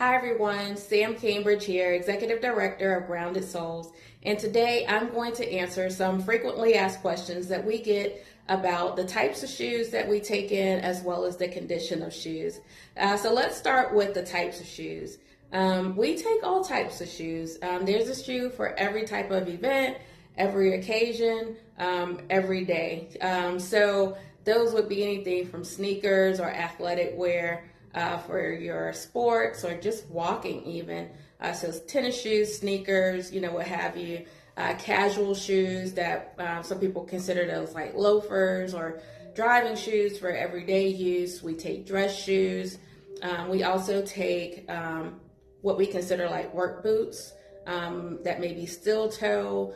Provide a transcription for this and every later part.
Hi everyone, Sam Cambridge here, Executive Director of Grounded Souls, and today I'm going to answer some frequently asked questions that we get about the types of shoes that we take in as well as the condition of shoes. So let's start with the types of shoes. We take all types of shoes. There's a shoe for every type of event, every occasion, every day. So those would be anything from sneakers or athletic wear, for your sports or just walking even. So tennis shoes, sneakers, what have you. Casual shoes that some people consider those like loafers, or driving shoes for everyday use. We take dress shoes. We also take what we consider like work boots that may be steel toe.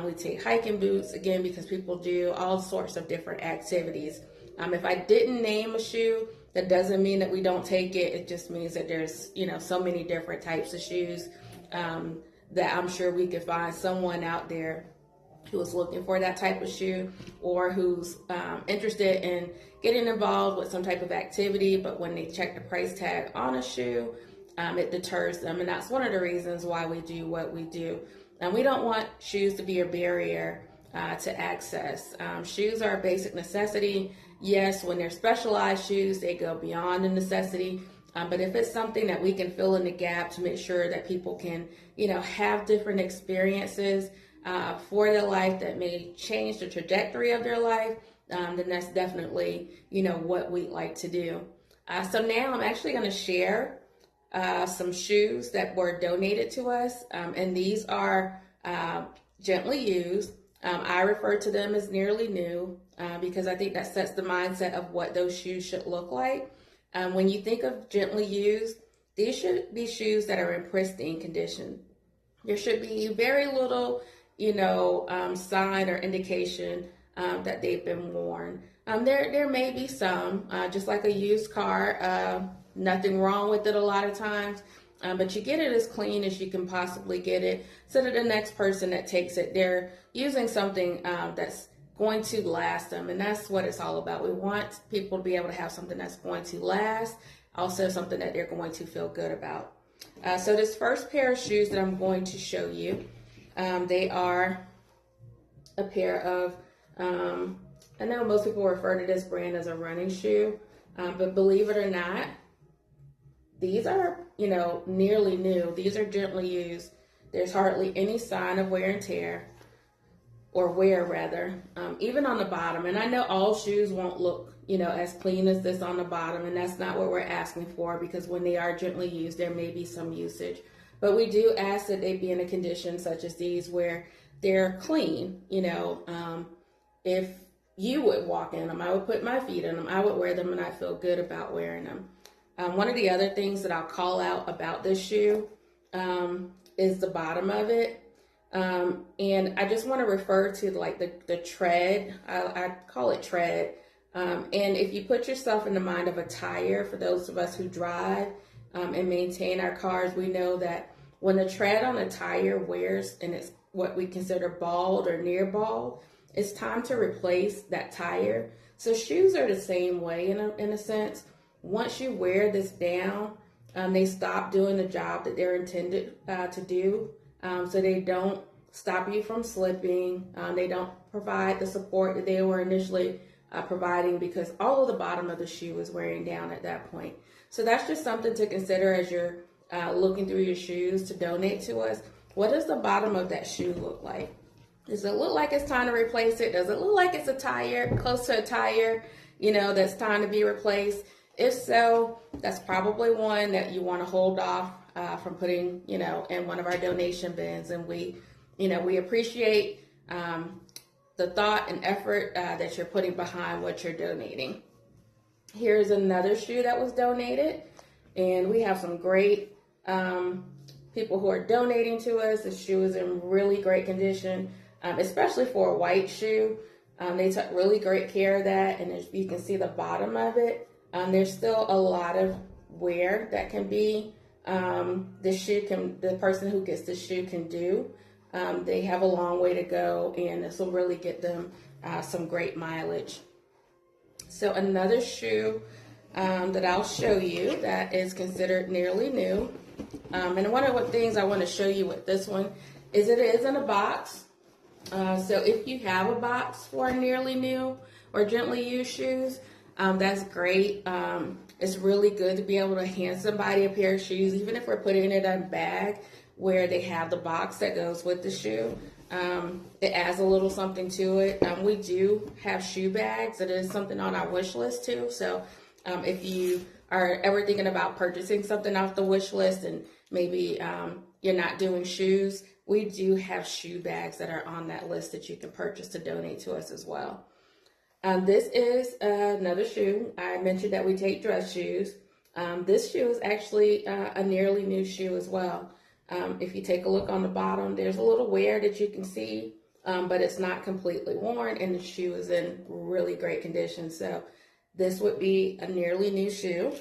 We take hiking boots, again, because people do all sorts of different activities. If I didn't name a shoe, that doesn't mean that we don't take it. It just means that there's, so many different types of shoes that I'm sure we could find someone out there who is looking for that type of shoe, or who's interested in getting involved with some type of activity, but when they check the price tag on a shoe, it deters them. And that's one of the reasons why we do what we do. And we don't want shoes to be a barrier to access. Shoes are a basic necessity. Yes, when they're specialized shoes, they go beyond the necessity. But if it's something that we can fill in the gap to make sure that people can, have different experiences for their life that may change the trajectory of their life, then that's definitely, what we like to do. So now I'm actually going to share some shoes that were donated to us, and these are gently used. I refer to them as nearly new because I think that sets the mindset of what those shoes should look like. When you think of gently used, these should be shoes that are in pristine condition. There should be very little, sign or indication that they've been worn. There may be some, just like a used car, nothing wrong with it a lot of times. But you get it as clean as you can possibly get it, so that the next person that takes it, they're using something that's going to last them. And that's what it's all about. We want people to be able to have something that's going to last, also something that they're going to feel good about. So this first pair of shoes that I'm going to show you, they are a pair of, I know most people refer to this brand as a running shoe, but believe it or not, these are, nearly new. These are gently used. There's hardly any sign of wear and tear, or wear rather, even on the bottom. And I know all shoes won't look, as clean as this on the bottom, and that's not what we're asking for, because when they are gently used, there may be some usage. But we do ask that they be in a condition such as these where they're clean. If you would walk in them, I would put my feet in them, I would wear them, and I feel good about wearing them. One of the other things that I'll call out about this shoe is the bottom of it. And I just want to refer to like the tread. I call it tread. And if you put yourself in the mind of a tire, for those of us who drive and maintain our cars, we know that when the tread on a tire wears and it's what we consider bald or near bald, it's time to replace that tire. So shoes are the same way in a sense. Once you wear this down, they stop doing the job that they're intended to do. So they don't stop you from slipping. They don't provide the support that they were initially providing, because all of the bottom of the shoe is wearing down at that point. So that's just something to consider as you're looking through your shoes to donate to us. What does the bottom of that shoe look like? Does it look like it's time to replace it? Does it look like it's a tire, close to a tire, that's time to be replaced? If so, that's probably one that you want to hold off from putting, in one of our donation bins. And we appreciate the thought and effort that you're putting behind what you're donating. Here's another shoe that was donated, and we have some great people who are donating to us. The shoe is in really great condition, especially for a white shoe. They took really great care of that, and as you can see the bottom of it, there's still a lot of wear that can be, the person who gets the shoe can do. They have a long way to go, and this will really get them some great mileage. So another shoe that I'll show you that is considered nearly new. And one of the things I want to show you with this one is it is in a box. So if you have a box for nearly new or gently used shoes, that's great. It's really good to be able to hand somebody a pair of shoes, even if we're putting it in a bag where they have the box that goes with the shoe. It adds a little something to it. We do have shoe bags. It is something on our wish list too. So if you are ever thinking about purchasing something off the wish list and maybe you're not doing shoes, we do have shoe bags that are on that list that you can purchase to donate to us as well. This is another shoe. I mentioned that we take dress shoes. This shoe is actually a nearly new shoe as well. If you take a look on the bottom, there's a little wear that you can see, but it's not completely worn, and the shoe is in really great condition. So this would be a nearly new shoe.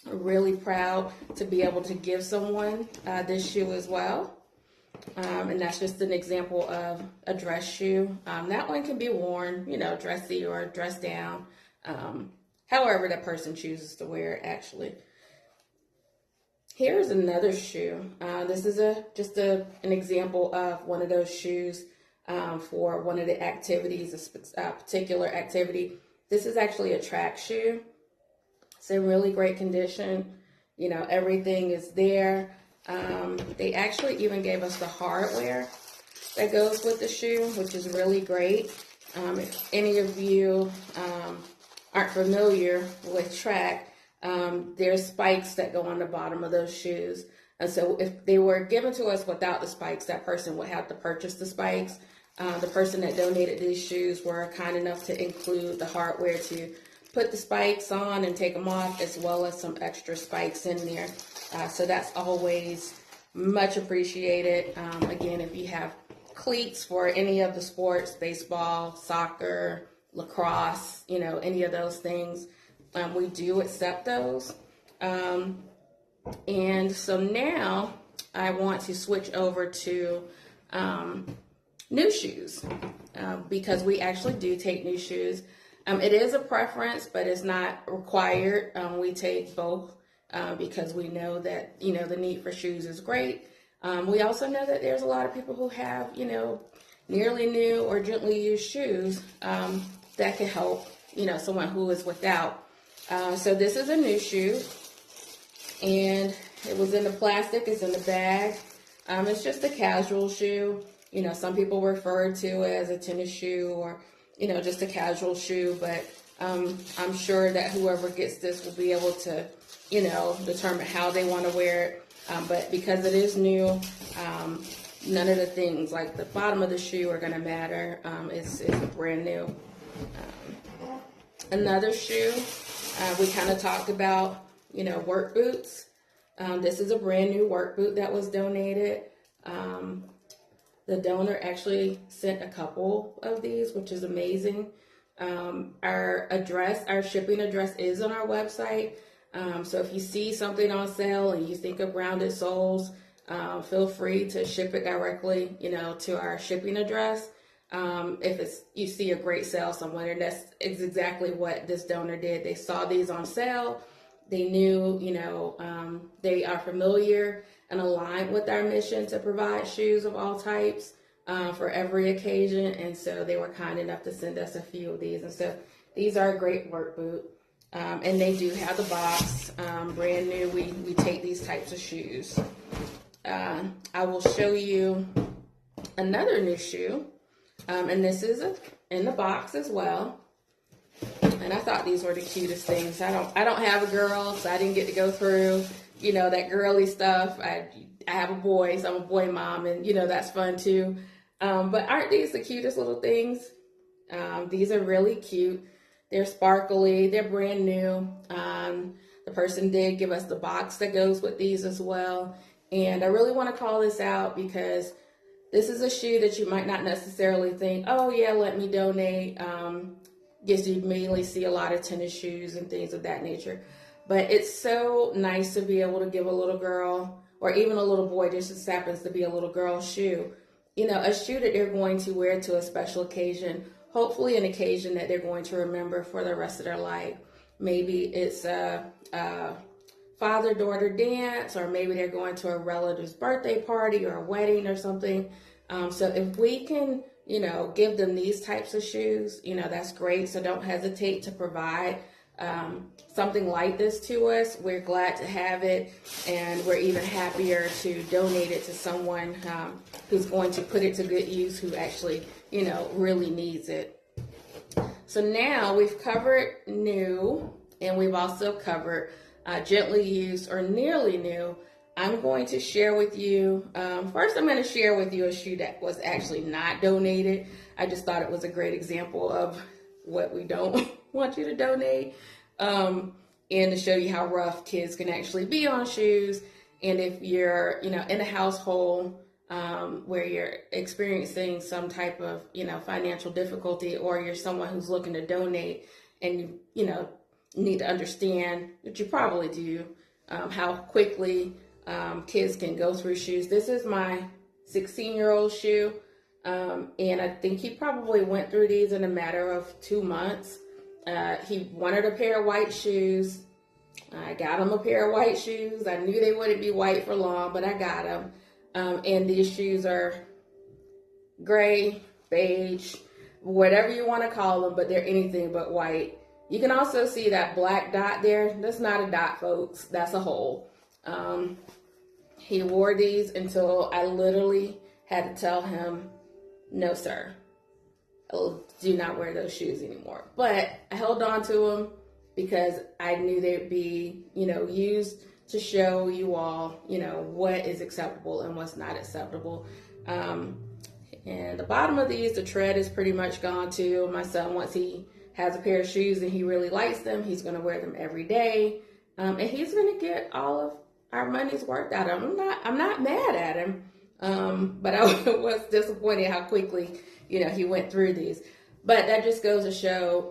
I'm really proud to be able to give someone this shoe as well. And that's just an example of a dress shoe. That one can be worn, dressy or dressed down, however that person chooses to wear it actually. Here's another shoe. This is just an example of one of those shoes for one of the activities, a particular activity. This is actually a track shoe. It's in really great condition. Everything is there. They actually even gave us the hardware that goes with the shoe, which is really great. If any of you aren't familiar with track, there's spikes that go on the bottom of those shoes. And so if they were given to us without the spikes, that person would have to purchase the spikes. The person that donated these shoes were kind enough to include the hardware to put the spikes on and take them off, as well as some extra spikes in there. So that's always much appreciated. Again, if you have cleats for any of the sports, baseball, soccer, lacrosse, any of those things, we do accept those. And so now I want to switch over to new shoes because we actually do take new shoes. It is a preference, but it's not required. We take both because we know that, the need for shoes is great. We also know that there's a lot of people who have, nearly new or gently used shoes that can help, someone who is without. So this is a new shoe, and it was in the plastic. It's in the bag. It's just a casual shoe. Some people refer to it as a tennis shoe or, just a casual shoe, but I'm sure that whoever gets this will be able to, determine how they want to wear it. But because it is new, none of the things like the bottom of the shoe are going to matter. It's brand new. Another shoe, we kind of talked about, work boots. This is a brand new work boot that was donated. The donor actually sent a couple of these, which is amazing. Our shipping address is on our website. So if you see something on sale and you think of Grounded Souls, feel free to ship it directly, to our shipping address. If you see a great sale somewhere, and that's exactly what this donor did. They saw these on sale. They knew, they are familiar and aligned with our mission to provide shoes of all types for every occasion. And so they were kind enough to send us a few of these. And so these are a great work boot. And they do have the box, brand new. We take these types of shoes. I will show you another new shoe. And this is in the box as well. And I thought these were the cutest things. I don't have a girl, so I didn't get to go through, that girly stuff. I have a boy, so I'm a boy mom, and that's fun too. But aren't these the cutest little things? These are really cute. They're sparkly. They're brand new. The person did give us the box that goes with these as well. And I really want to call this out because this is a shoe that you might not necessarily think, oh yeah, let me donate. Yes, you immediately see a lot of tennis shoes and things of that nature. But it's so nice to be able to give a little girl or even a little boy, this just happens to be a little girl shoe, a shoe that they're going to wear to a special occasion, hopefully an occasion that they're going to remember for the rest of their life. maybe it's a father-daughter dance, or maybe they're going to a relative's birthday party or a wedding or something. So if we can, give them these types of shoes, that's great. So don't hesitate to provide something like this to us. We're glad to have it, and we're even happier to donate it to someone who's going to put it to good use, who actually, really needs it. So now we've covered new, and we've also covered gently used or nearly new. I'm going to share with you, first I'm going to share with you a shoe that was actually not donated. I just thought it was a great example of what we don't want you to donate, and to show you how rough kids can actually be on shoes. And if you're, in a household where you're experiencing some type of, financial difficulty, or you're someone who's looking to donate, and you need to understand, which you probably do, how quickly kids can go through shoes. This is my 16-year-old shoe, and I think he probably went through these in a matter of 2 months. He wanted a pair of white shoes. I got him a pair of white shoes. I knew they wouldn't be white for long, but I got them. And these shoes are gray, beige, whatever you want to call them, but they're anything but white. You can also see that black dot there. That's not a dot, folks. That's a hole. He wore these until I literally had to tell him, no, sir, do not wear those shoes anymore. But I held on to them because I knew they'd be, used to show you all, what is acceptable and what's not acceptable. And the bottom of these, the tread is pretty much gone too. My son, once he has a pair of shoes and he really likes them, he's going to wear them every day. And he's going to get all of our money's worth out of him. I'm not mad at him. But I was disappointed how quickly, he went through these. But that just goes to show,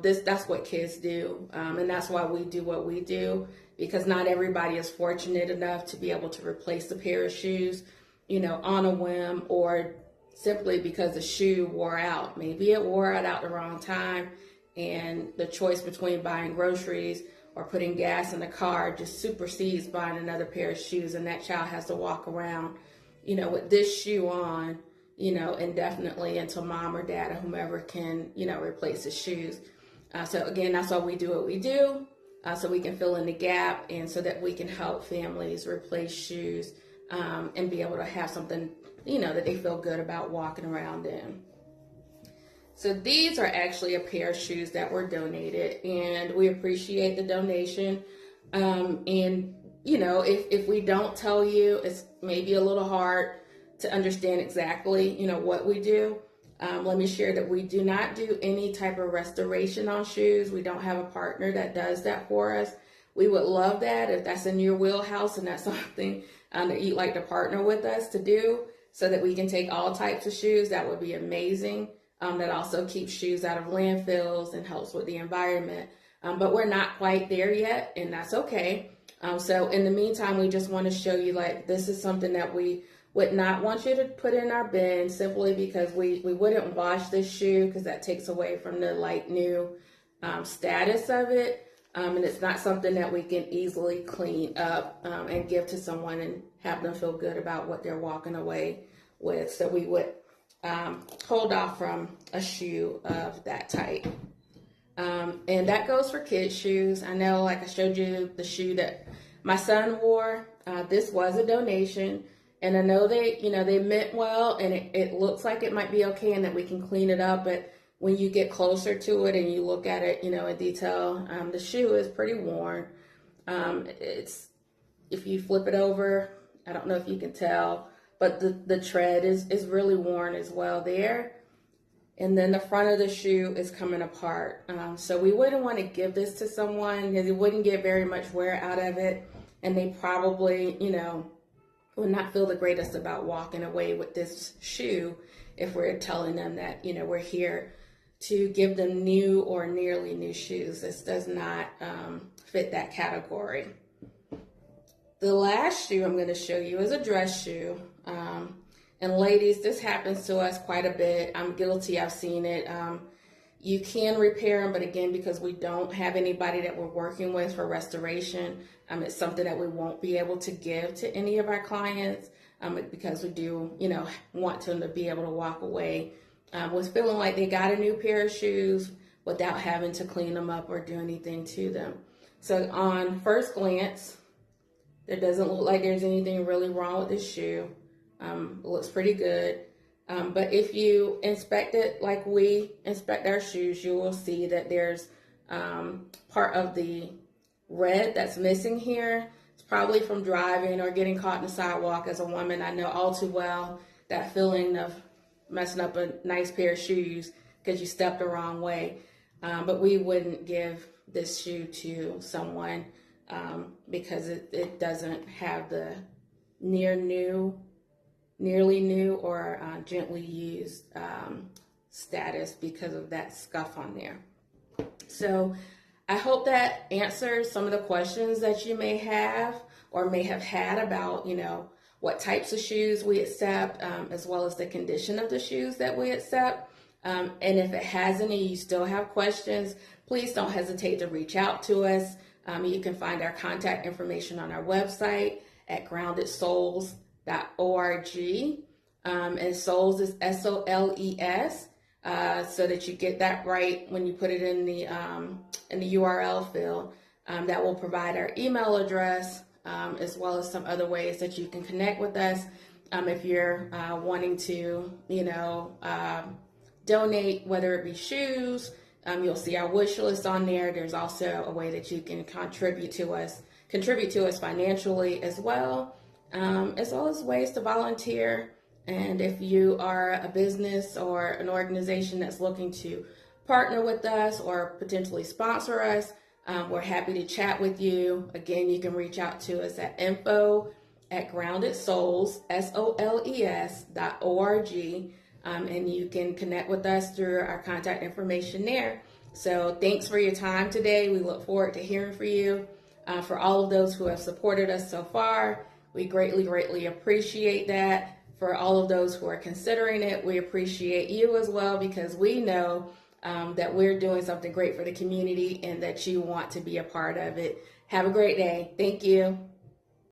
that's what kids do. And that's why we do what we do, because not everybody is fortunate enough to be able to replace a pair of shoes, on a whim, or simply because the shoe wore out. Maybe it wore out the wrong time, and the choice between buying groceries or putting gas in the car just supersedes buying another pair of shoes, and that child has to walk around, with this shoe on, indefinitely until mom or dad or whomever can, replace his shoes. So again, that's why we do what we do, so we can fill in the gap, and so that we can help families replace shoes, and be able to have something, that they feel good about walking around in. So these are actually a pair of shoes that were donated, and we appreciate the donation. And, if we don't tell you, it's maybe a little hard to understand exactly, what we do. Let me share that we do not do any type of restoration on shoes. We don't have a partner that does that for us. We would love that if that's in your wheelhouse and that's something that you'd like to partner with us to do, so that we can take all types of shoes. That would be amazing. That also keeps shoes out of landfills and helps with the environment. But we're not quite there yet, and that's okay. So in the meantime, we just want to show you, this is something that we would not want you to put in our bin, simply because we wouldn't wash this shoe, because that takes away from the new status of it. And it's not something that we can easily clean up and give to someone and have them feel good about what they're walking away with. So we would hold off from a shoe of that type. And that goes for kids' shoes. I know, like I showed you the shoe that my son wore. This was a donation, and I know they meant well, and it looks like it might be okay and that we can clean it up. But when you get closer to it and you look at it, in detail, the shoe is pretty worn. It's, if you flip it over, I don't know if you can tell, but the tread is really worn as well there. And then the front of the shoe is coming apart. So we wouldn't want to give this to someone, because it wouldn't get very much wear out of it. And they probably, would not feel the greatest about walking away with this shoe if we're telling them that, we're here to give them new or nearly new shoes. This does not fit that category. The last shoe I'm going to show you is a dress shoe. And ladies, this happens to us quite a bit. I'm guilty. I've seen it. You can repair them, but again, because we don't have anybody that we're working with for restoration, it's something that we won't be able to give to any of our clients, because we do, want them to be able to walk away with feeling like they got a new pair of shoes without having to clean them up or do anything to them. So on first glance, there doesn't look like there's anything really wrong with this shoe. It looks pretty good. But if you inspect it like we inspect our shoes, you will see that there's part of the red that's missing here. It's probably from driving or getting caught in the sidewalk. As a woman, I know all too well that feeling of messing up a nice pair of shoes because you stepped the wrong way. But we wouldn't give this shoe to someone because it doesn't have the nearly new or gently used status because of that scuff on there. So I hope that answers some of the questions that you may have or may have had about, what types of shoes we accept, as well as the condition of the shoes that we accept. And if it hasn't and you still have questions, please don't hesitate to reach out to us. You can find our contact information on our website at groundedsoles.org. And Soles is SOLES, so that you get that right when you put it in the URL field. That will provide our email address, as well as some other ways that you can connect with us. If you're wanting to, donate, whether it be shoes, you'll see our wish list on there. There's also a way that you can contribute to us financially as well as ways to volunteer. And if you are a business or an organization that's looking to partner with us or potentially sponsor us, we're happy to chat with you. Again, you can reach out to us at info@groundedsoles, SOLES.org. And you can connect with us through our contact information there. So thanks for your time today. We look forward to hearing from you. For all of those who have supported us so far, we greatly, greatly appreciate that. For all of those who are considering it, we appreciate you as well, because we know that we're doing something great for the community and that you want to be a part of it. Have a great day. Thank you.